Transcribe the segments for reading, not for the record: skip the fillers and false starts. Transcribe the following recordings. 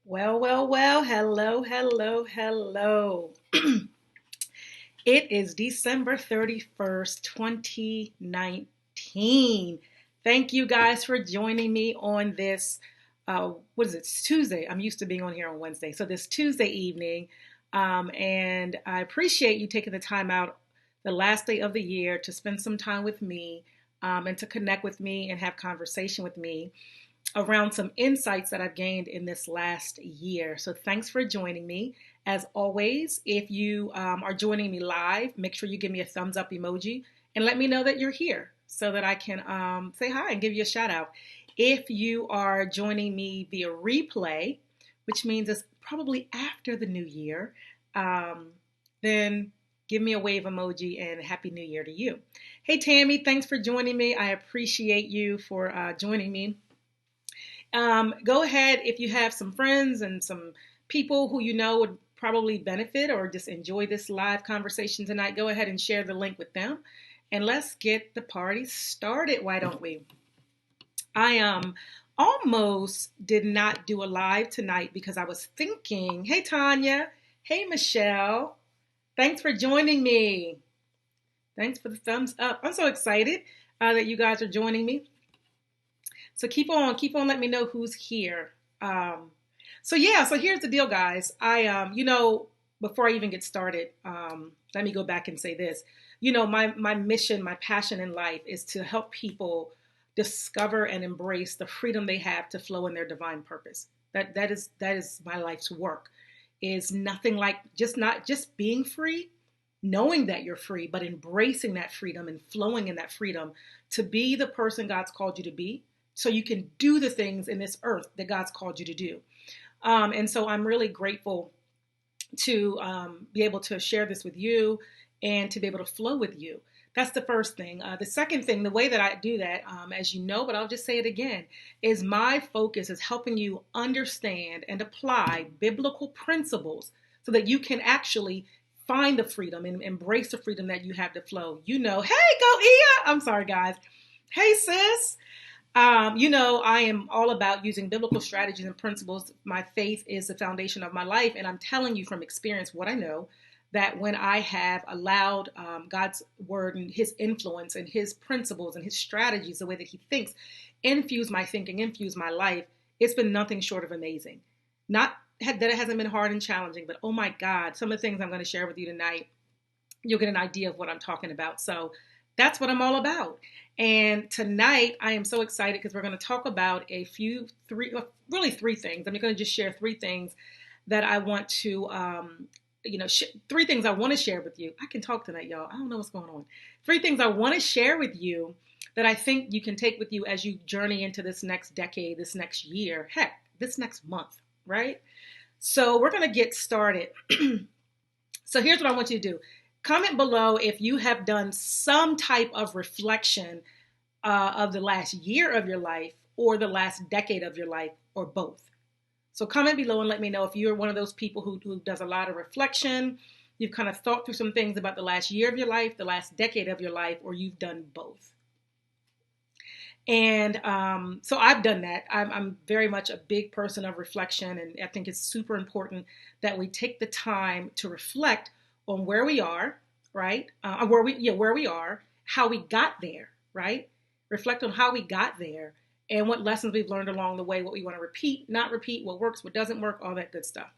Well. Hello, hello, hello. It is December 31st, 2019. Thank you guys for joining me on this. What is it? It's Tuesday. I'm used to being on here on Wednesday. So, this Tuesday evening. And I appreciate you taking the time out the last day of the year to spend some time with me and to connect with me and have conversation with me around some insights that I've gained in this last year. So thanks for joining me. As always, if you are joining me live, make sure you give me a thumbs up emoji and let me know that you're here so that I can say hi and give you a shout out. If you are joining me via replay, which means it's probably after the new year, then give me a wave emoji and Happy New Year to you. Hey, Tammy, thanks for joining me. I appreciate you for joining me. Go ahead if you have some friends and some people who you know would probably benefit or just enjoy this live conversation tonight. Go ahead and share the link with them and let's get the party started. Why don't we? I almost did not do a live tonight because I was thinking, hey, Tanya, hey, Michelle, thanks for joining me. Thanks for the thumbs up. I'm so excited that you guys are joining me. So keep on letting me know who's here. So here's the deal, guys. Before I even get started, let me go back and say this. My mission, my passion in life is to help people discover and embrace the freedom they have to flow in their divine purpose. That is my life's work. Is nothing like not just being free, knowing that you're free, but embracing that freedom and flowing in that freedom to be the person God's called you to be, so you can do the things in this earth that God's called you to do. And so I'm really grateful to be able to share this with you and to be able to flow with you. That's the first thing. The second thing, the way that I do that, as you know, but I'll just say it again, is my focus is helping you understand and apply biblical principles so that you can actually find the freedom and embrace the freedom that you have to flow. Hey, go Ia! I'm sorry, guys. Hey, sis. I am all about using biblical strategies and principles. My faith is the foundation of my life. And I'm telling you from experience what I know, that when I have allowed God's word and his influence and his principles and his strategies, the way that he thinks, infuse my thinking, infuse my life, it's been nothing short of amazing. Not that it hasn't been hard and challenging, but oh my God, some of the things I'm going to share with you tonight, you'll get an idea of what I'm talking about. So that's what I'm all about. And tonight I am so excited because we're going to talk about three things. I'm going to just share three things that I want to, three things I want to share with you. I can talk tonight, y'all. I don't know what's going on. Three things I want to share with you that I think you can take with you as you journey into this next decade, this next year, heck, this next month, right? So we're going to get started. So here's what I want you to do. Comment below if you have done some type of reflection of the last year of your life or the last decade of your life or both. So comment below and let me know if you're one of those people who does a lot of reflection, you've kind of thought through some things about the last year of your life, the last decade of your life, or you've done both. And so I've done that. I'm very much a big person of reflection, and I think it's super important that we take the time to reflect on where we are, right? Where we are, how we got there, right? Reflect on how we got there and what lessons we've learned along the way, what we want to repeat, not repeat, what works, what doesn't work, all that good stuff.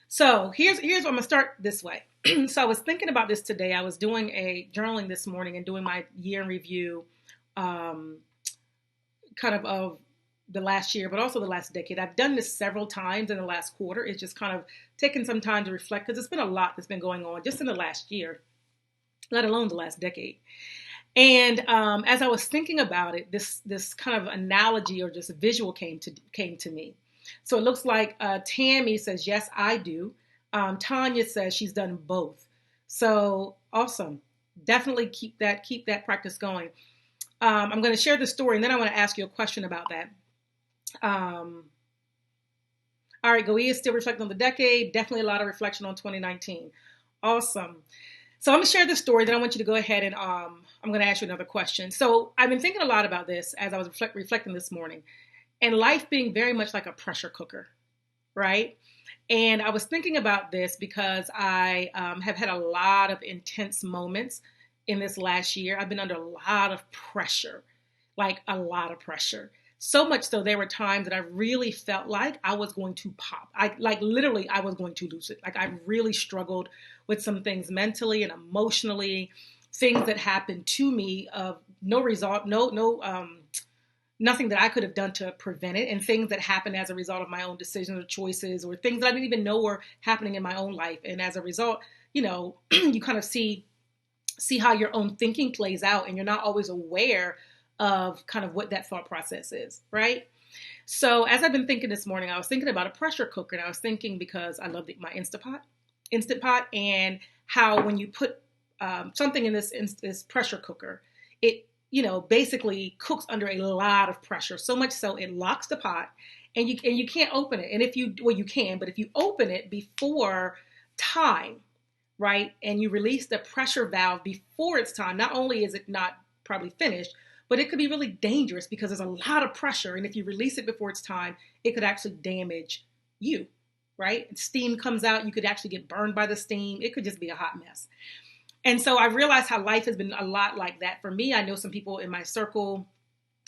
So here's what I'm going to start this way. So I was thinking about this today. I was doing a journaling this morning and doing my year in review kind of the last year, but also the last decade. I've done this several times in the last quarter. It's just kind of taken some time to reflect because it's been a lot that's been going on just in the last year, let alone the last decade. And as I was thinking about it, this kind of analogy or just visual came to me. So it looks like Tammy says, yes, I do. Tanya says she's done both. So awesome. Definitely keep that practice going. I'm going to share the story and then I want to ask you a question about that. All right, Goia is still reflecting on the decade. Definitely a lot of reflection on 2019. Awesome. So I'm going to share the story. Then I want you to go ahead and I'm going to ask you another question. So I've been thinking a lot about this as I was reflecting this morning. And life being very much like a pressure cooker, right? And I was thinking about this because I have had a lot of intense moments in this last year. I've been under a lot of pressure, like a lot of pressure. So much so there were times that I really felt like I was going to pop. I like literally I was going to lose it. Like I really struggled with some things mentally and emotionally, things that happened to me of no result, nothing that I could have done to prevent it, and things that happened as a result of my own decisions or choices, or things that I didn't even know were happening in my own life. And as a result, you kind of see how your own thinking plays out, and you're not always aware of kind of what that thought process is, right? So as I've been thinking this morning, I was thinking about a pressure cooker, and I was thinking because I love my Instant Pot, and how when you put something in this pressure cooker, it basically cooks under a lot of pressure, so much so it locks the pot, and you can't open it. And if you well you can, but if you open it before time, right, and you release the pressure valve before it's time, not only is it not probably finished, but it could be really dangerous because there's a lot of pressure, and if you release it before it's time, it could actually damage you, right? And steam comes out, you could actually get burned by the steam. It could just be a hot mess. And so I realized how life has been a lot like that for me. I know some people in my circle,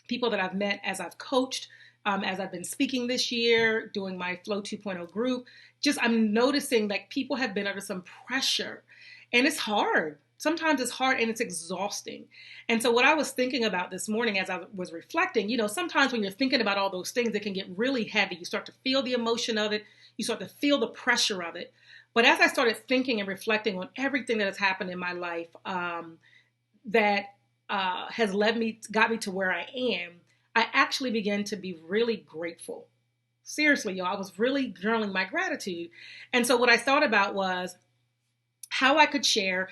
people that I've met as I've coached, as I've been speaking this year, doing my Flow 2.0 group. Just I'm noticing like people have been under some pressure, and it's hard. Sometimes it's hard and it's exhausting. And so what I was thinking about this morning as I was reflecting, sometimes when you're thinking about all those things, it can get really heavy. You start to feel the emotion of it. You start to feel the pressure of it. But as I started thinking and reflecting on everything that has happened in my life, that has got me to where I am, I actually began to be really grateful. Seriously, y'all, I was really journaling my gratitude. And so what I thought about was how I could share.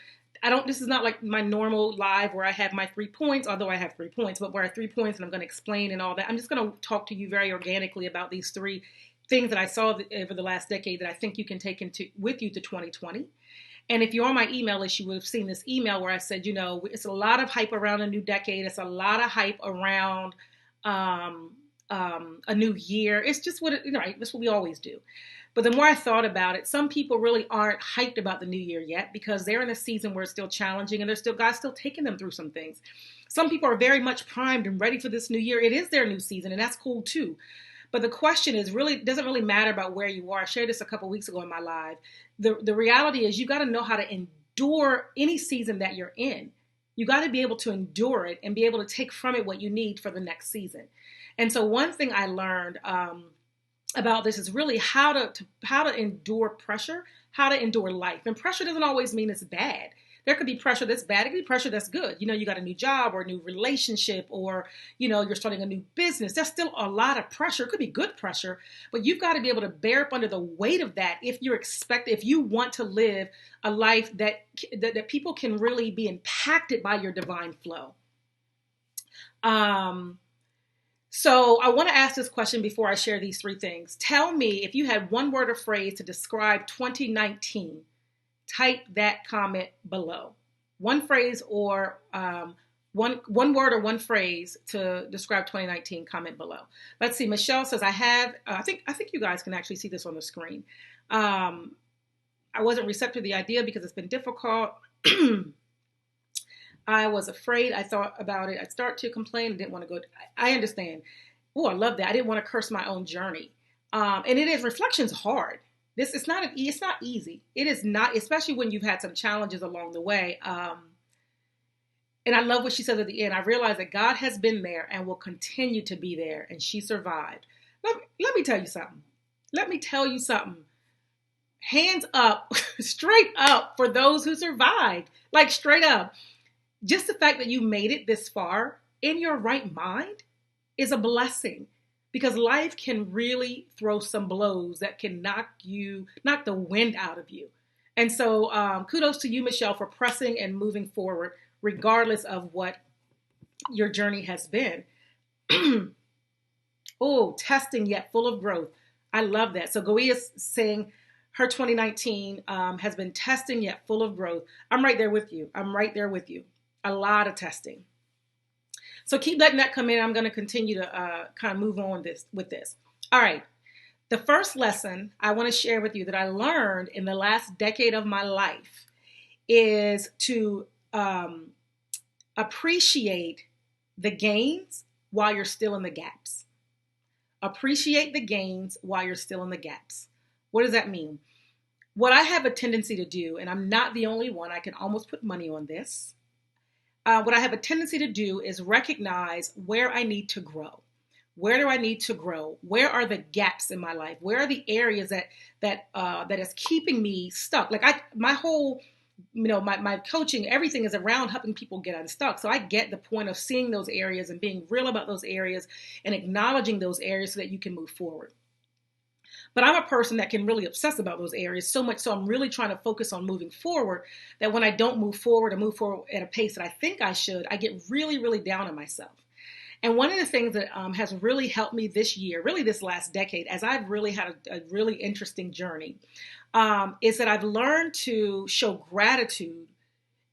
This is not like my normal live where I have my 3 points, although I have 3 points, but where I have 3 points and I'm going to explain and all that. I'm just going to talk to you very organically about these 3 things that I saw over the last decade that I think you can take with you to 2020. And if you're on my email list, you would have seen this email where I said, it's a lot of hype around a new decade. It's a lot of hype around a new year. It's just right? That's what we always do. But the more I thought about it, some people really aren't hyped about the new year yet because they're in a season where it's still challenging and God's still taking them through some things. Some people are very much primed and ready for this new year. It is their new season, and that's cool too. But the question is doesn't really matter about where you are. I shared this a couple weeks ago in my live. The reality is you got to know how to endure any season that you're in. You got to be able to endure it and be able to take from it what you need for the next season. And so one thing I learned about this is really how to endure pressure, how to endure life. And pressure doesn't always mean it's bad. There could be pressure that's bad. It could be pressure that's good. You got a new job or a new relationship, or, you're starting a new business. There's still a lot of pressure. It could be good pressure, but you've got to be able to bear up under the weight of that if you want to live a life that people can really be impacted by your divine flow. So I want to ask this question before I share these 3 things. Tell me if you had one word or phrase to describe 2019. Type that comment below. One phrase or one word or one phrase to describe 2019. Comment below. Let's see. Michelle says, I think you guys can actually see this on the screen. I wasn't receptive to the idea because it's been difficult. I was afraid. I thought about it. I'd start to complain. I didn't want to go. I understand. Oh, I love that. I didn't want to curse my own journey. And it is, reflection's hard. It's not easy. It is not, especially when you've had some challenges along the way. And I love what she said at the end. I realized that God has been there and will continue to be there. And she survived. Let me tell you something. Hands up, straight up for those who survived. Like straight up. Just the fact that you made it this far in your right mind is a blessing. Because life can really throw some blows that can knock the wind out of you. And so kudos to you, Michelle, for pressing and moving forward, regardless of what your journey has been. Oh, testing yet full of growth. I love that. So Goia's saying her 2019 has been testing yet full of growth. I'm right there with you. A lot of testing. So keep letting that come in. I'm going to continue to kind of move on with this. All right. The first lesson I want to share with you that I learned in the last decade of my life is to appreciate the gains while you're still in the gaps. Appreciate the gains while you're still in the gaps. What does that mean? What I have a tendency to do, and I'm not the only one, I can almost put money on this. What I have a tendency to do is recognize where I need to grow. Where do I need to grow? Where are the gaps in my life? Where are the areas that is keeping me stuck? Like my whole, my coaching, everything is around helping people get unstuck. So I get the point of seeing those areas and being real about those areas and acknowledging those areas so that you can move forward. But I'm a person that can really obsess about those areas so much so I'm really trying to focus on moving forward, that when I don't move forward or move forward at a pace that I think I should, I get really, really down on myself. And one of the things that has really helped me this year, really this last decade, as I've really had a really interesting journey, is that I've learned to show gratitude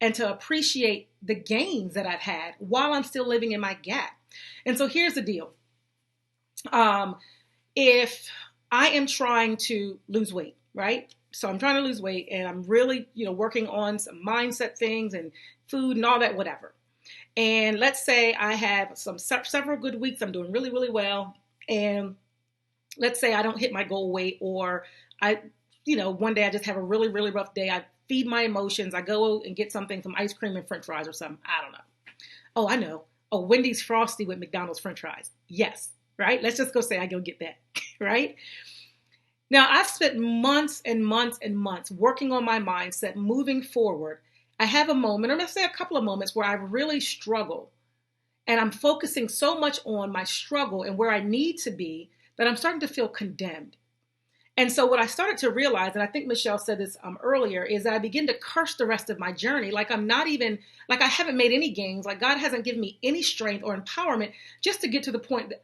and to appreciate the gains that I've had while I'm still living in my gap. And so here's the deal. If I am trying to lose weight, right? So I'm trying to lose weight and I'm really, working on some mindset things and food and all that, whatever. And let's say I have several good weeks. I'm doing really, really well. And let's say I don't hit my goal weight, or one day I just have a really, really rough day. I feed my emotions. I go and get some ice cream and French fries or something. I don't know. Oh, I know. A Wendy's Frosty with McDonald's French fries. Yes. Right? Let's just go say I go get that. Right? Now, I've spent months and months and months working on my mindset, moving forward. I have a moment, or let's say a couple of moments, where I really struggle. And I'm focusing so much on my struggle and where I need to be that I'm starting to feel condemned. And so what I started to realize, and I think Michelle said this earlier, is that I begin to curse the rest of my journey. Like I haven't made any gains. Like God hasn't given me any strength or empowerment just to get to the point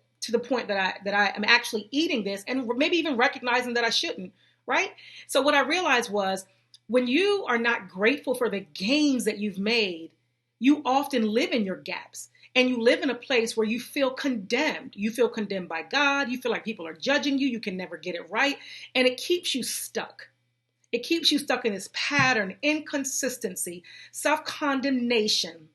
that I am actually eating this, and maybe even recognizing that I shouldn't, right? So what I realized was, when you are not grateful for the gains that you've made, you often live in your gaps, and you live in a place where you feel condemned. You feel condemned by God. You feel like people are judging you. You can never get it right. And it keeps you stuck. It keeps you stuck in this pattern, inconsistency, self-condemnation.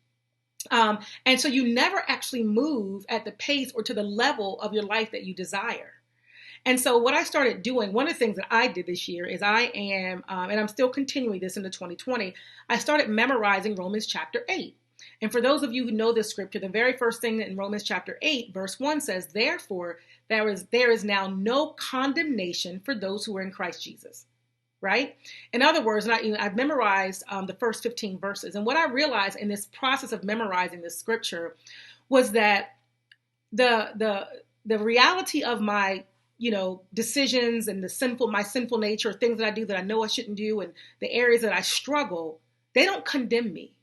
And so you never actually move at the pace or to the level of your life that you desire. And so what I started doing, one of the things that I did this year is and I'm still continuing this into 2020, I started memorizing Romans chapter 8. And for those of you who know this scripture, the very first thing in Romans chapter 8, verse 1 says, therefore, there is now no condemnation for those who are in Christ Jesus. Right? In other words, I've memorized the first 15 verses. And what I realized in this process of memorizing this scripture was that the reality of my decisions and my sinful nature, things that I do that I know I shouldn't do, and the areas that I struggle, they don't condemn me.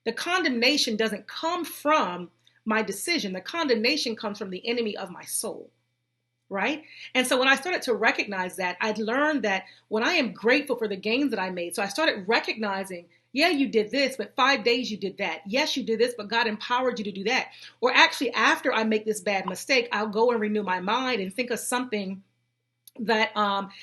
The condemnation doesn't come from my decision. The condemnation comes from the enemy of my soul. Right? And so when I started to recognize that, I'd learned that when I am grateful for the gains that I made, so I started recognizing, yeah, you did this, but 5 days you did that. Yes, you did this, but God empowered you to do that. Or actually, after I make this bad mistake, I'll go and renew my mind and think of something that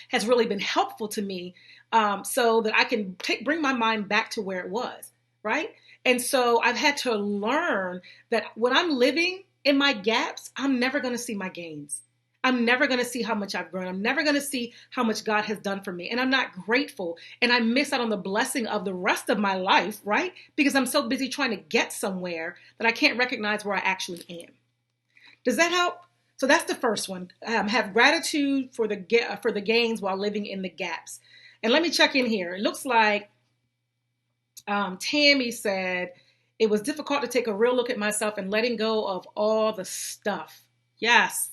has really been helpful to me, so that I can bring my mind back to where it was. Right? And so I've had to learn that when I'm living in my gaps, I'm never going to see my gains. I'm never going to see how much I've grown. I'm never going to see how much God has done for me. And I'm not grateful. And I miss out on the blessing of the rest of my life, right? Because I'm so busy trying to get somewhere that I can't recognize where I actually am. Does that help? So that's the first one. Have gratitude for the gains while living in the gaps. And let me check in here. It looks like Tammy said, it was difficult to take a real look at myself and letting go of all the stuff. Yes.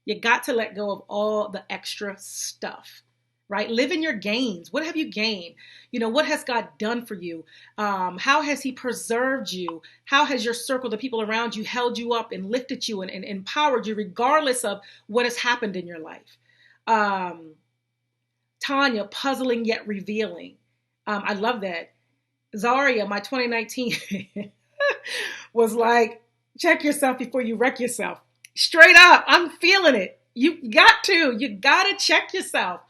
You got to let go of all the extra stuff, right? Live in your gains. What have you gained? What has God done for you? How has he preserved you? How has your circle, the people around you, held you up and lifted you and empowered you regardless of what has happened in your life? Tanya, puzzling yet revealing. I love that. Zaria, my 2019 was like, check yourself before you wreck yourself. Straight up, I'm feeling it. You got to. You got to check yourself.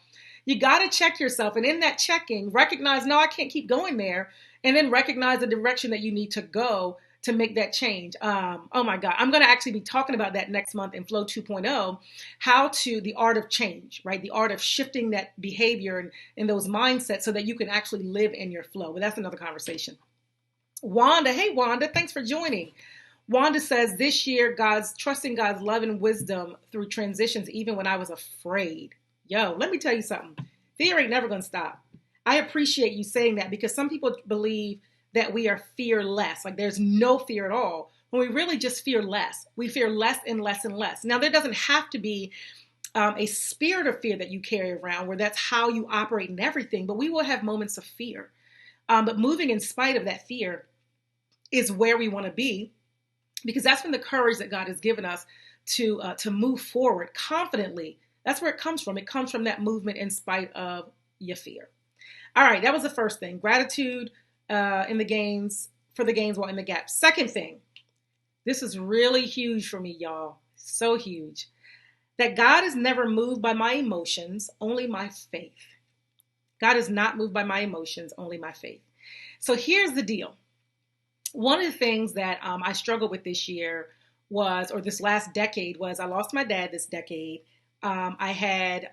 You got to check yourself. And in that checking, recognize, no, I can't keep going there. And then recognize the direction that you need to go to make that change. Oh my God. I'm going to actually be talking about that next month in Flow 2.0, the art of change, right? The art of shifting that behavior and those mindsets so that you can actually live in your flow. But that's another conversation. Wanda, hey Wanda, thanks for joining. Wanda says this year, trusting God's love and wisdom through transitions, even when I was afraid. Yo, let me tell you something. Fear ain't never going to stop. I appreciate you saying that because some people believe that we are fearless. Like there's no fear at all. When we really just fear less. We fear less and less and less. Now, there doesn't have to be a spirit of fear that you carry around where that's how you operate in everything, but we will have moments of fear. But moving in spite of that fear is where we want to be, because that's when the courage that God has given us to move forward confidently. That's where it comes from. It comes from that movement in spite of your fear. All right, that was the first thing. Gratitude in the gains, for the gains while in the gap. Second thing, this is really huge for me, y'all. So huge. That God is never moved by my emotions, only my faith. God is not moved by my emotions, only my faith. So here's the deal. One of the things that I struggled with this year was, or this last decade was, I lost my dad this decade. I had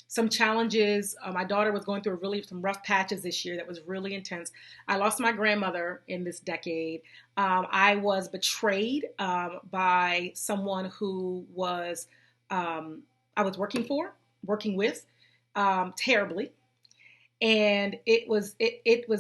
some challenges. My daughter was going through some rough patches this year that was really intense. I lost my grandmother in this decade. I was betrayed by someone who was I was working with terribly. And it was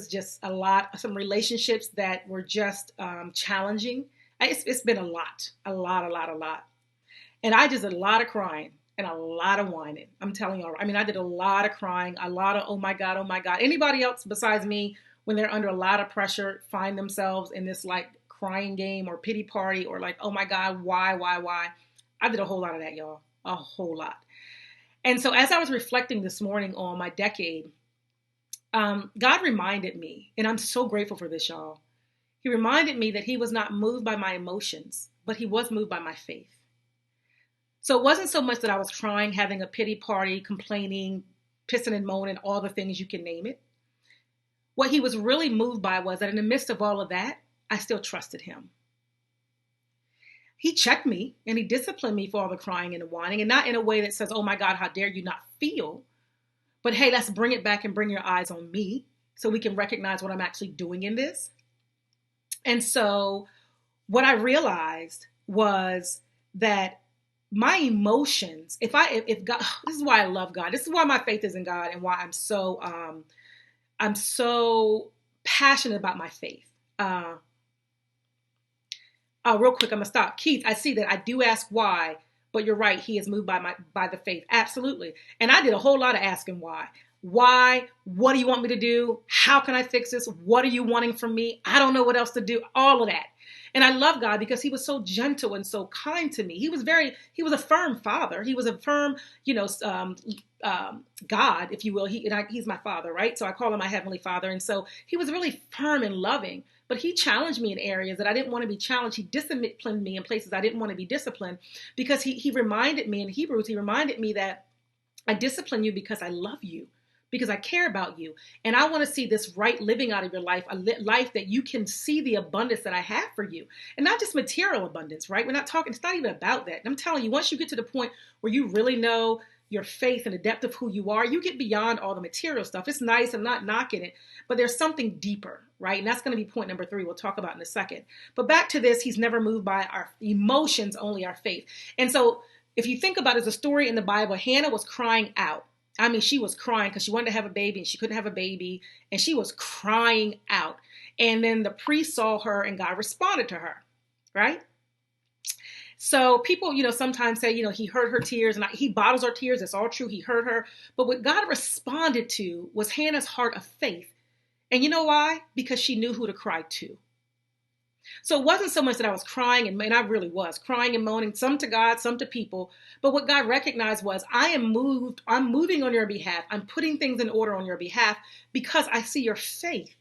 just a lot, some relationships that were just challenging. It's been a lot. And I just did a lot of crying and a lot of whining. I'm telling you, I mean, I did a lot of crying, a lot of, oh my God. Anybody else besides me, when they're under a lot of pressure, find themselves in this like crying game or pity party or like, oh my God, why? I did a whole lot of that, y'all, a whole lot. And so as I was reflecting this morning on my decade, God reminded me, and I'm so grateful for this, y'all. He reminded me that he was not moved by my emotions, but he was moved by my faith. So it wasn't so much that I was crying, having a pity party, complaining, pissing and moaning, all the things you can name it. What he was really moved by was that in the midst of all of that, I still trusted him. He checked me and he disciplined me for all the crying and the whining, and not in a way that says, oh my God, how dare you not feel? But hey, let's bring it back and bring your eyes on me so we can recognize what I'm actually doing in this. And so what I realized was that my emotions, if God, this is why I love God. This is why my faith is in God and why I'm so passionate about my faith. Real quick, I'm gonna stop. Keith, I see that I do ask why. But you're right, he is moved by the faith. Absolutely. And I did a whole lot of asking why. Why? What do you want me to do? How can I fix this? What are you wanting from me? I don't know what else to do. All of that. And I love God because he was so gentle and so kind to me. He was a firm father. He was a firm, God, if you will. He's my father, right? So I call him my heavenly father. And so he was really firm and loving. But he challenged me in areas that I didn't want to be challenged. He disciplined me in places I didn't want to be disciplined because he reminded me in Hebrews, he reminded me that I discipline you because I love you, because I care about you. And I want to see this right living out of your life, a life that you can see the abundance that I have for you. And not just material abundance, right? We're not talking, it's not even about that. And I'm telling you, once you get to the point where you really know your faith and the depth of who you are, you get beyond all the material stuff. It's nice. I'm not knocking it, but there's something deeper, right? And that's going to be point number 3 we'll talk about in a second. But back to this, he's never moved by our emotions, only our faith. And so if you think about it, as a story in the Bible, Hannah was crying out. I mean, she was crying because she wanted to have a baby and she couldn't have a baby. And she was crying out. And then the priest saw her and God responded to her, right? So people, sometimes say, he heard her tears and he bottles her tears. It's all true. He heard her. But what God responded to was Hannah's heart of faith. And you know why? Because she knew who to cry to. So it wasn't so much that I was crying, and I really was crying and moaning, some to God, some to people. But what God recognized was I'm moving on your behalf. I'm putting things in order on your behalf because I see your faith.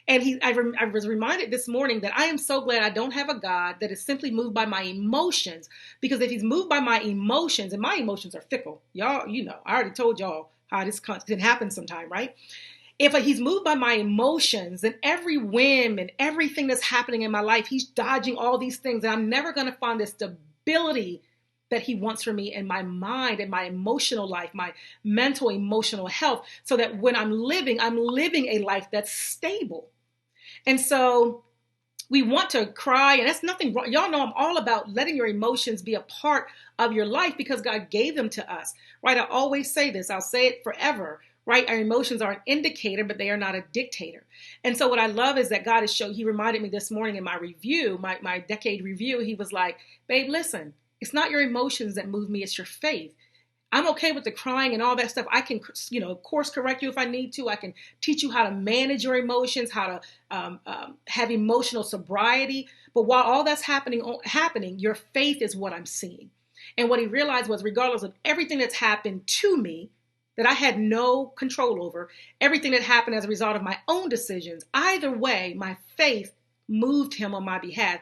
And I was reminded this morning that I am so glad I don't have a God that is simply moved by my emotions. Because if he's moved by my emotions, and my emotions are fickle, y'all, I already told y'all how this can happen sometime, right? If he's moved by my emotions, then every whim and everything that's happening in my life, he's dodging all these things. And I'm never going to find the stability that he wants for me in my mind and my emotional life, my mental, emotional health, so that when I'm living a life that's stable. And so we want to cry, and that's nothing wrong. Y'all know I'm all about letting your emotions be a part of your life because God gave them to us, right? I always say this. I'll say it forever, right? Our emotions are an indicator, but they are not a dictator. And so what I love is that God has shown, he reminded me this morning in my review, my decade review, he was like, babe, listen, it's not your emotions that move me, it's your faith. I'm okay with the crying and all that stuff. I can, course correct you if I need to. I can teach you how to manage your emotions, how to have emotional sobriety. But while all that's happening, your faith is what I'm seeing. And what he realized was, regardless of everything that's happened to me, that I had no control over, everything that happened as a result of my own decisions, either way, my faith moved him on my behalf,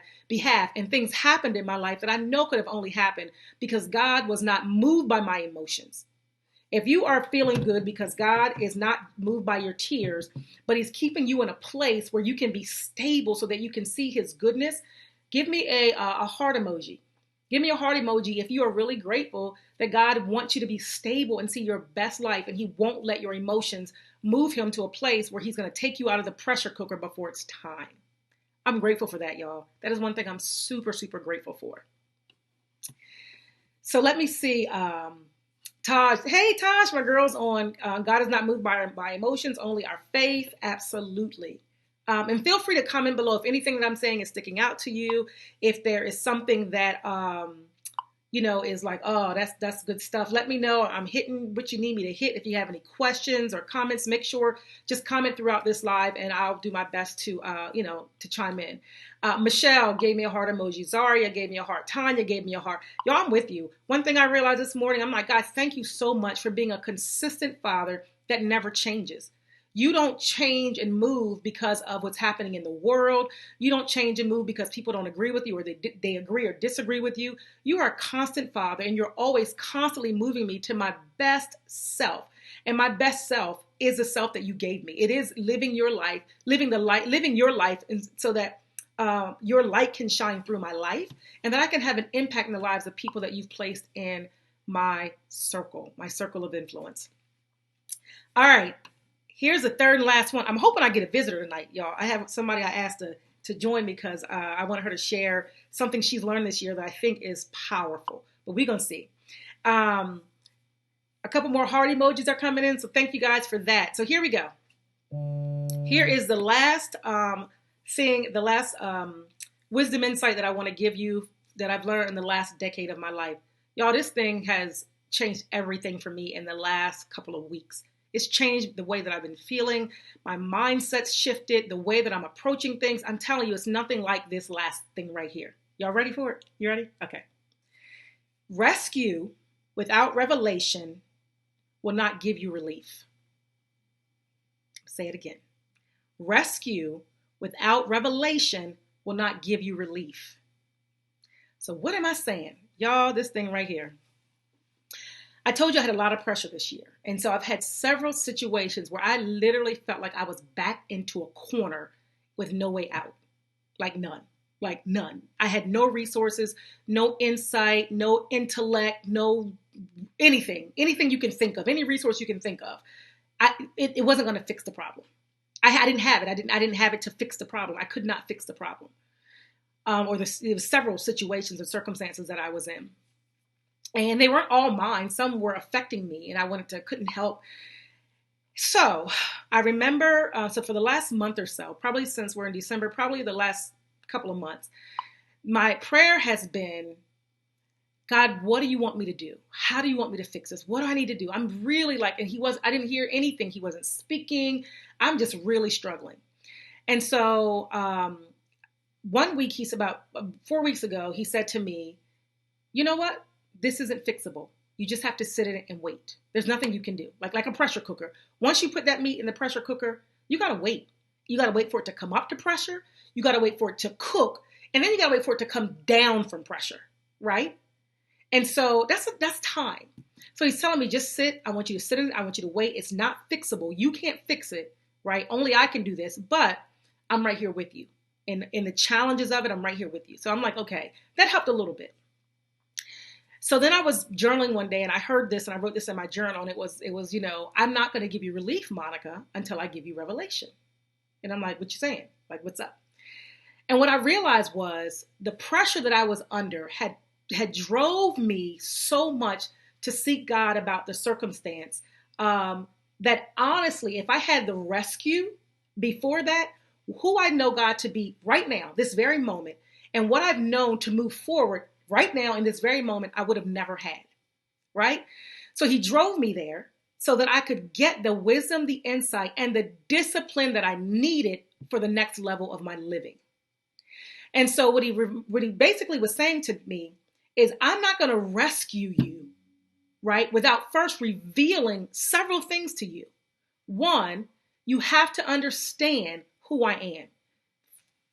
and things happened in my life that I know could have only happened because God was not moved by my emotions. If you are feeling good because God is not moved by your tears, but he's keeping you in a place where you can be stable so that you can see his goodness, give me a heart emoji. Give me a heart emoji if you are really grateful that God wants you to be stable and see your best life, and he won't let your emotions move him to a place where he's going to take you out of the pressure cooker before it's time. I'm grateful for that, y'all. That is one thing I'm super, super grateful for. So let me see. Taj. Hey, Taj, my girl's on. God is not moved by emotions, only our faith. Absolutely. And feel free to comment below if anything that I'm saying is sticking out to you. If there is something that, is like, oh, that's good stuff. Let me know. I'm hitting what you need me to hit. If you have any questions or comments, make sure just comment throughout this live, and I'll do my best to, to chime in. Michelle gave me a heart emoji. Zaria gave me a heart. Tanya gave me a heart. Y'all, I'm with you. One thing I realized this morning, I'm like, God, thank you so much for being a consistent father that never changes. You don't change and move because of what's happening in the world. You don't change and move because people don't agree with you or they agree or disagree with you. You are a constant father, and you're always constantly moving me to my best self. And my best self is the self that you gave me. It is living your life, living your life so that your light can shine through my life, and that I can have an impact in the lives of people that you've placed in my circle of influence. All right. Here's the third and last one. I'm hoping I get a visitor tonight, y'all. I have somebody I asked to join me because I wanted her to share something she's learned this year that I think is powerful. But we're going to see. A couple more heart emojis are coming in, so thank you guys for that. So here we go. Here is the last wisdom insight that I want to give you that I've learned in the last decade of my life. Y'all, this thing has changed everything for me in the last couple of weeks. It's changed the way that I've been feeling. My mindset's shifted, the way that I'm approaching things. I'm telling you, it's nothing like this last thing right here. Y'all ready for it? You ready? Okay. Rescue without revelation will not give you relief. Say it again. Rescue without revelation will not give you relief. So what am I saying? Y'all, this thing right here. I told you I had a lot of pressure this year. And so I've had several situations where I literally felt like I was backed into a corner with no way out. Like none. I had no resources, no insight, no intellect, no anything you can think of, any resource you can think of. It wasn't going to fix the problem. I didn't have it. I didn't have it to fix the problem. I could not fix the problem. There was several situations and circumstances that I was in. And they weren't all mine. Some were affecting me, and I couldn't help. So I remember, for the last month or so, probably since we're in December, probably the last couple of months, my prayer has been, God, what do you want me to do? How do you want me to fix this? What do I need to do? I'm really I didn't hear anything. He wasn't speaking. I'm just really struggling. And so one week, about 4 weeks ago, he said to me, you know what? This isn't fixable. You just have to sit in it and wait. There's nothing you can do. Like a pressure cooker. Once you put that meat in the pressure cooker, you got to wait. You got to wait for it to come up to pressure. You got to wait for it to cook. And then you got to wait for it to come down from pressure, right? And so that's time. So he's telling me, just sit. I want you to sit in it. I want you to wait. It's not fixable. You can't fix it, right? Only I can do this, but I'm right here with you. In the challenges of it, I'm right here with you. So I'm like, okay, that helped a little bit. So then I was journaling one day and I heard this and I wrote this in my journal, and it was, I'm not going to give you relief, Monica, until I give you revelation. And I'm like, what you saying? Like, what's up? And what I realized was the pressure that I was under had drove me so much to seek God about the circumstance, that honestly, if I had the rescue before that, who I know God to be right now, this very moment, and what I've known to move forward right now in this very moment, I would have never had, right? So he drove me there so that I could get the wisdom, the insight, and the discipline that I needed for the next level of my living. And so what he basically was saying to me is, I'm not going to rescue you, right, without first revealing several things to you. One, you have to understand who I am.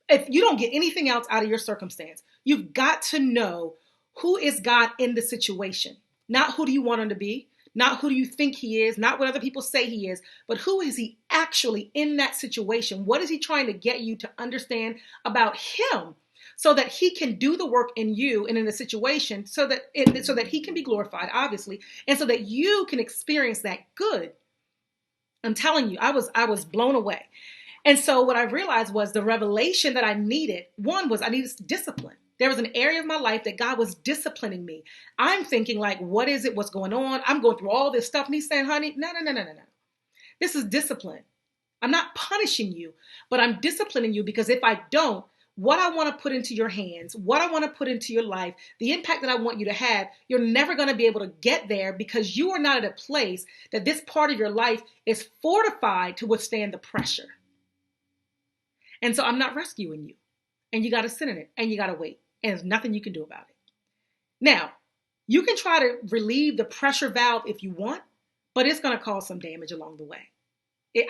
If you don't get anything else out of your circumstance, you've got to know who is God in the situation. Not who do you want him to be, not who do you think he is, not what other people say he is, but who is he actually in that situation? What is he trying to get you to understand about him so that he can do the work in you and in the situation so that he can be glorified, obviously, and so that you can experience that good. I'm telling you, I was blown away. And so what I realized was the revelation that I needed, one was I needed discipline. There was an area of my life that God was disciplining me. I'm thinking like, what is it? What's going on? I'm going through all this stuff. And he's saying, honey, no. This is discipline. I'm not punishing you, but I'm disciplining you because if I don't, what I want to put into your hands, what I want to put into your life, the impact that I want you to have, you're never going to be able to get there because you are not at a place that this part of your life is fortified to withstand the pressure. And so I'm not rescuing you. And you got to sit in it and you got to wait. And there's nothing you can do about it. Now, you can try to relieve the pressure valve if you want, but it's going to cause some damage along the way.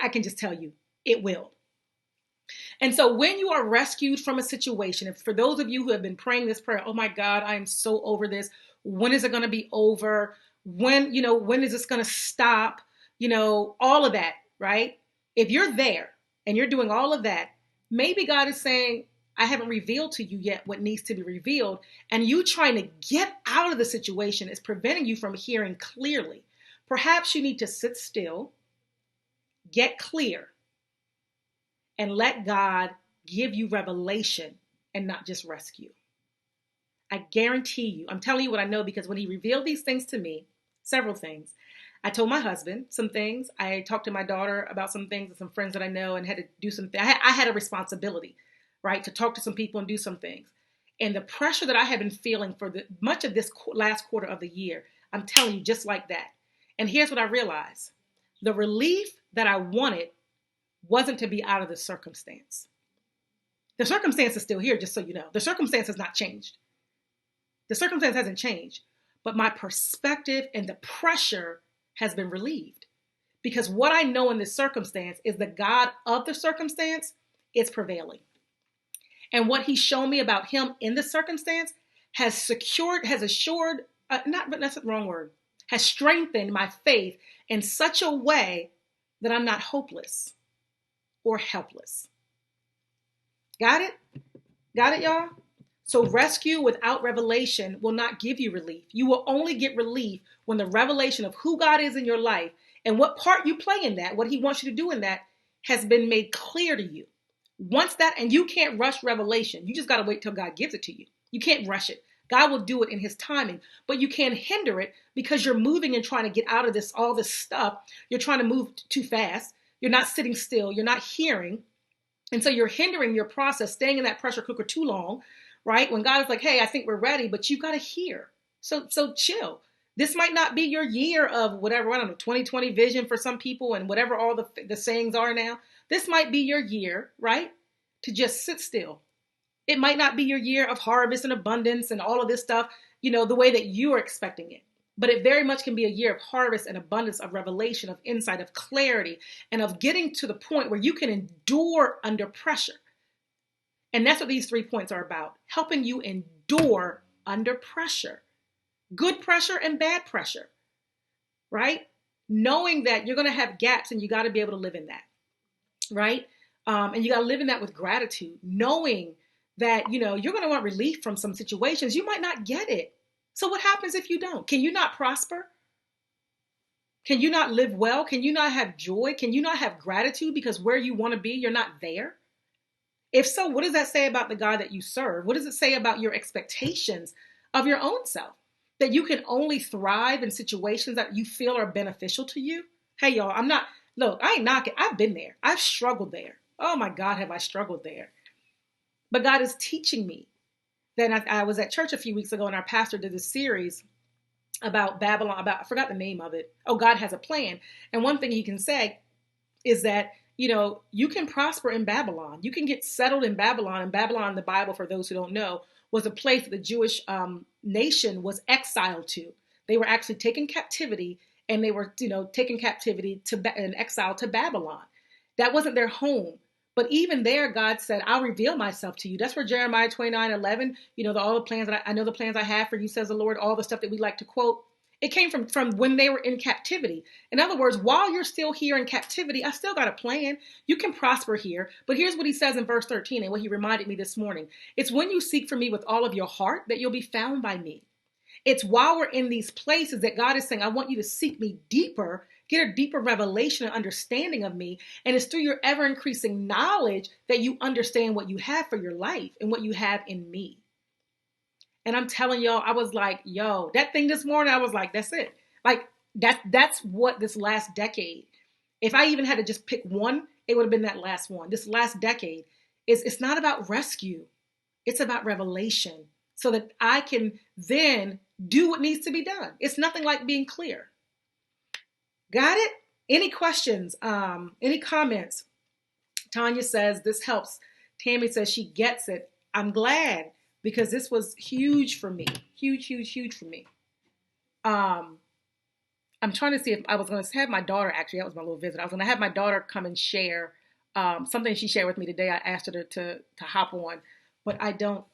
I can just tell you, it will. And so when you are rescued from a situation, and for those of you who have been praying this prayer, oh my God, I am so over this. When is it going to be over? When is this going to stop? All of that, right? If you're there and you're doing all of that, maybe God is saying, I haven't revealed to you yet what needs to be revealed. And you trying to get out of the situation is preventing you from hearing clearly. Perhaps you need to sit still, get clear, and let God give you revelation and not just rescue. I guarantee you, I'm telling you what I know because when he revealed these things to me, several things, I told my husband some things. I talked to my daughter about some things and some friends that I know and had to do some things. I had a responsibility, right, to talk to some people and do some things. And the pressure that I had been feeling for much of this last quarter of the year, I'm telling you, just like that. And here's what I realized. The relief that I wanted wasn't to be out of the circumstance. The circumstance is still here, just so you know. The circumstance has not changed. The circumstance hasn't changed. But my perspective and the pressure has been relieved. Because what I know in this circumstance is the God of the circumstance is prevailing. And what he's shown me about him in the circumstance has strengthened my faith in such a way that I'm not hopeless or helpless. Got it? Got it, y'all? So rescue without revelation will not give you relief. You will only get relief when the revelation of who God is in your life and what part you play in that, what he wants you to do in that, has been made clear to you. Once that, and you can't rush revelation. You just got to wait till God gives it to you. You can't rush it. God will do it in his timing, but you can't hinder it because you're moving and trying to get out of all this stuff. You're trying to move too fast. You're not sitting still. You're not hearing. And so you're hindering your process, staying in that pressure cooker too long, right? When God is like, hey, I think we're ready, but you got to hear. So chill. This might not be your year of whatever, I don't know, 2020 vision for some people and whatever all the sayings are now. This might be your year, right? To just sit still. It might not be your year of harvest and abundance and all of this stuff, the way that you are expecting it. but it very much can be a year of harvest and abundance, of revelation, of insight, of clarity, and of getting to the point where you can endure under pressure. And that's what these 3 points are about, helping you endure under pressure, good pressure and bad pressure, right? Knowing that you're going to have gaps and you got to be able to live in that, right? And you got to live in that with gratitude, knowing that, you're going to want relief from some situations. You might not get it. So what happens if you don't? Can you not prosper? Can you not live well? Can you not have joy? Can you not have gratitude because where you want to be, you're not there? If so, what does that say about the God that you serve? What does it say about your expectations of your own self? That you can only thrive in situations that you feel are beneficial to you? Hey, y'all, I ain't knocking. I've been there. I've struggled there. Oh my God, have I struggled there. But God is teaching me. Then I was at church a few weeks ago and our pastor did this series about Babylon, I forgot the name of it. Oh, God has a plan. And one thing he can say is that, you can prosper in Babylon. You can get settled in Babylon. And Babylon in the Bible, for those who don't know, was a place that the Jewish nation was exiled to. They were actually taken captivity, and they were, taken captivity and exiled to Babylon. That wasn't their home. But even there, God said, I'll reveal myself to you. That's where Jeremiah 29:11, all the plans that I know the plans I have for you, says the Lord, all the stuff that we like to quote. It came from when they were in captivity. In other words, while you're still here in captivity, I still got a plan. You can prosper here. But here's what he says in verse 13 and what he reminded me this morning. It's when you seek for me with all of your heart that you'll be found by me. It's while we're in these places that God is saying, I want you to seek me deeper, get a deeper revelation and understanding of me. And it's through your ever increasing knowledge that you understand what you have for your life and what you have in me. And I'm telling y'all, I was like, that thing this morning, I was like, that's it. Like that's what this last decade, if I even had to just pick one, it would have been that last one. This last decade it's not about rescue. It's about revelation so that I can then do what needs to be done. It's nothing like being clear. Got it? Any questions? Any comments? Tanya says, this helps. Tammy says she gets it. I'm glad because this was huge for me. Huge for me. I'm trying to see if I was going to have my daughter, actually, that was my little visit. I was going to have my daughter come and share something she shared with me today. I asked her to hop on, but I don't,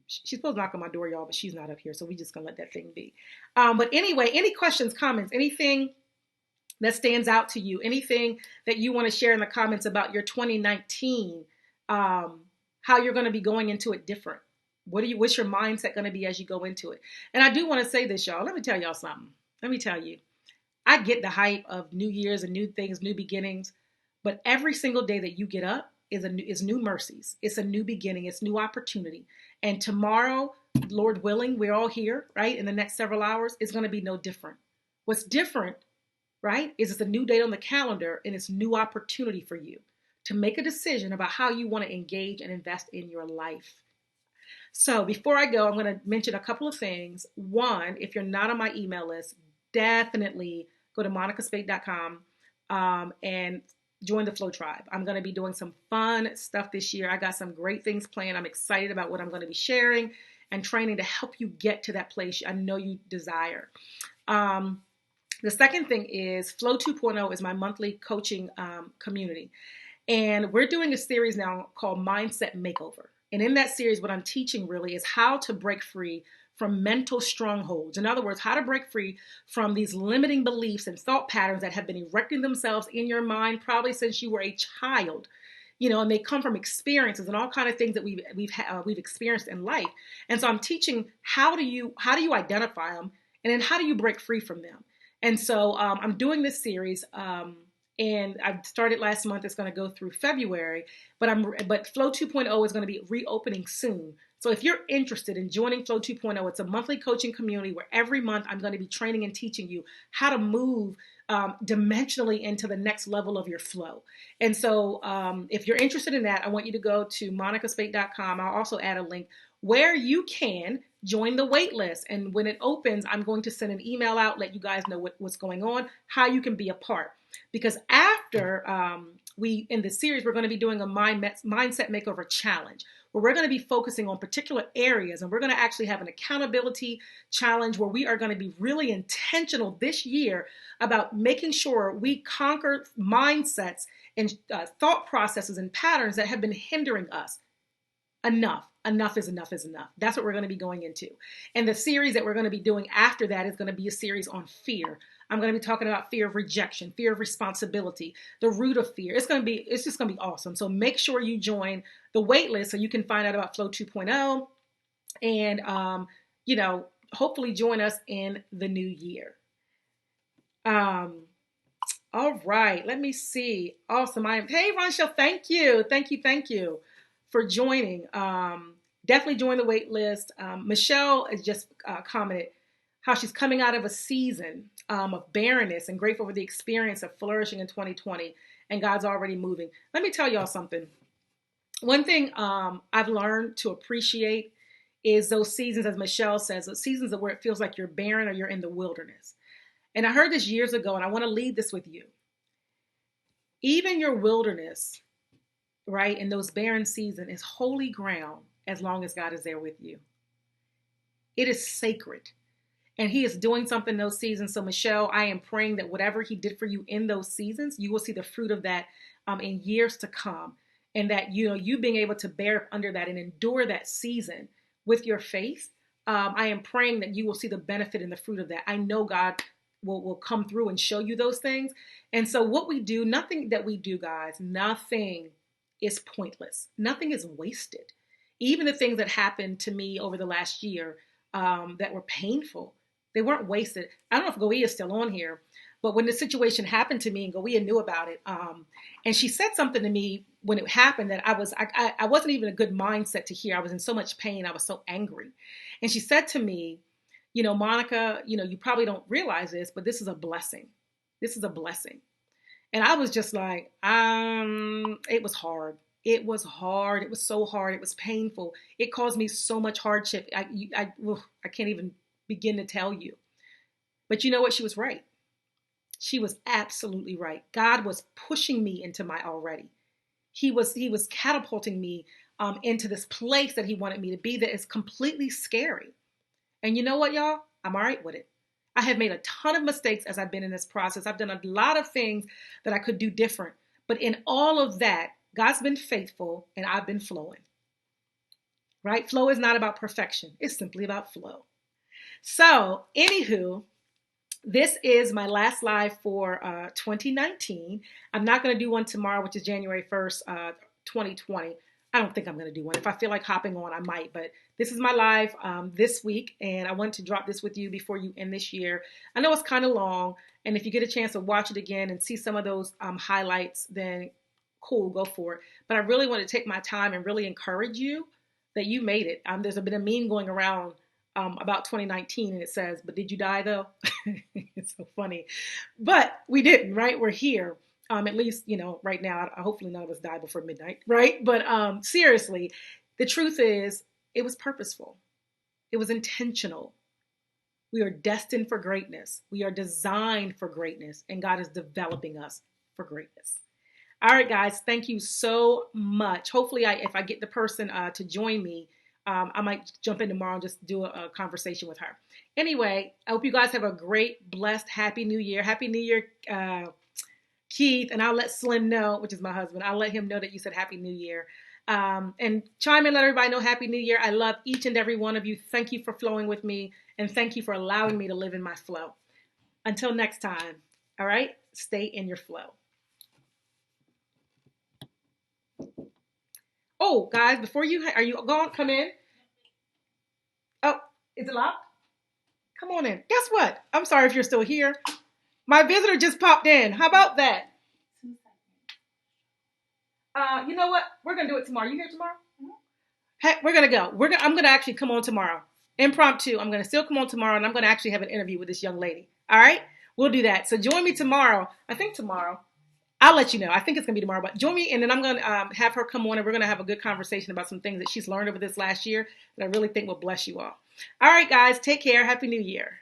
she's supposed to knock on my door, y'all, but she's not up here. So we just going to let that thing be. But anyway, any questions, comments, anything that stands out to you, anything that you want to share in the comments about your 2019, how you're going to be going into it different. What's your mindset going to be as you go into it? And I do want to say this, y'all. Let me tell y'all something. Let me tell you, I get the hype of New Year's and new things, new beginnings, but every single day that you get up is new mercies. It's a new beginning. It's new opportunity. And tomorrow, Lord willing, we're all here, right? In the next several hours, it's going to be no different. What's different, right, is it's a new date on the calendar and it's new opportunity for you to make a decision about how you want to engage and invest in your life. So before I go, I'm going to mention a couple of things. One, if you're not on my email list, definitely go to monicaspate.com and join the Flow Tribe. I'm going to be doing some fun stuff this year. I got some great things planned. I'm excited about what I'm going to be sharing and training to help you get to that place I know you desire. The second thing is Flow 2.0 is my monthly coaching community. And we're doing a series now called Mindset Makeover. And in that series, what I'm teaching really is how to break free from mental strongholds. In other words, how to break free from these limiting beliefs and thought patterns that have been erecting themselves in your mind probably since you were a child. And they come from experiences and all kinds of things that we've experienced in life. And so I'm teaching how do you identify them, and then how do you break free from them. And so I'm doing this series. And I started last month. It's going to go through February, but Flow 2.0 is going to be reopening soon. So if you're interested in joining Flow 2.0, it's a monthly coaching community where every month I'm going to be training and teaching you how to move dimensionally into the next level of your flow. And so if you're interested in that, I want you to go to monicaspate.com. I'll also add a link where you can join the wait list. And when it opens, I'm going to send an email out, let you guys know what's going on, how you can be a part. Because after in the series, we're going to be doing a mindset makeover challenge, where we're going to be focusing on particular areas, and we're going to actually have an accountability challenge where we are going to be really intentional this year about making sure we conquer mindsets and thought processes and patterns that have been hindering us. Enough is enough is enough. That's what we're going to be going into. And the series that we're going to be doing after that is going to be a series on fear. I'm going to be talking about fear of rejection, fear of responsibility, the root of fear. It's just going to be awesome. So make sure you join the waitlist so you can find out about Flow 2.0 and, hopefully join us in the new year. All right, let me see. Awesome. Hey, Ronchelle, thank you for joining. Definitely join the wait list. Michelle has just commented how she's coming out of a season of barrenness and grateful for the experience of flourishing in 2020, and God's already moving. Let me tell y'all something. One thing I've learned to appreciate is those seasons, as Michelle says, those seasons where it feels like you're barren or you're in the wilderness. And I heard this years ago, and I want to leave this with you. Even your wilderness, right, in those barren seasons is holy ground as long as God is there with you. It is sacred. And he is doing something in those seasons. So Michelle, I am praying that whatever he did for you in those seasons, you will see the fruit of that in years to come. And that, you being able to bear up under that and endure that season with your faith. I am praying that you will see the benefit and the fruit of that. I know God will come through and show you those things. And so what we do, nothing that we do, guys, nothing is pointless. Nothing is wasted. Even the things that happened to me over the last year that were painful, they weren't wasted. I don't know if Goia is still on here, but when the situation happened to me and Goia knew about it, and she said something to me when it happened that I wasn't even a good mindset to hear. I was in so much pain. I was so angry. And she said to me, Monica, you probably don't realize this, but this is a blessing. This is a blessing. And I was just like, it was hard. It was hard. It was so hard. It was painful. It caused me so much hardship. I can't even begin to tell you. But you know what? She was right. She was absolutely right. God was pushing me into my already. He was catapulting me into this place that he wanted me to be that is completely scary. And you know what, y'all? I'm all right with it. I have made a ton of mistakes as I've been in this process. I've done a lot of things that I could do different. But in all of that, God's been faithful and I've been flowing. Right? Flow is not about perfection. It's simply about flow. So, anywho, this is my last live for 2019. I'm not going to do one tomorrow, which is January 1st, 2020. I don't think I'm going to do one. If I feel like hopping on, I might. But this is my live this week, and I want to drop this with you before you end this year. I know it's kind of long, and if you get a chance to watch it again and see some of those highlights, then cool, go for it. But I really want to take my time and really encourage you that you made it. There's been a meme going around about 2019, and it says, "But did you die though?" It's so funny. But we didn't, right? We're here. At least, right now, hopefully none of us die before midnight, right? But seriously, the truth is, it was purposeful. It was intentional. We are destined for greatness. We are designed for greatness, and God is developing us for greatness. All right, guys, thank you so much. Hopefully, if I get the person to join me, I might jump in tomorrow and just do a conversation with her. Anyway, I hope you guys have a great, blessed, happy new year. Happy New Year, Keith, and I'll let Slim know, which is my husband. I'll let him know that you said Happy New Year. And chime in, let everybody know Happy New Year. I love each and every one of you. Thank you for flowing with me, and thank you for allowing me to live in my flow. Until next time, all right? Stay in your flow. Oh, guys, before are you going? Come in. Oh, is it locked? Come on in. Guess what? I'm sorry if you're still here. My visitor just popped in. How about that? You know what? We're going to do it tomorrow. You here tomorrow? Hey, we're going to go. I'm going to actually come on tomorrow. Impromptu. I'm going to still come on tomorrow, and I'm going to actually have an interview with this young lady. All right? We'll do that. So join me tomorrow. I think tomorrow. I'll let you know. I think it's going to be tomorrow. But join me, and then I'm going to have her come on, and we're going to have a good conversation about some things that she's learned over this last year that I really think will bless you all. All right, guys. Take care. Happy New Year.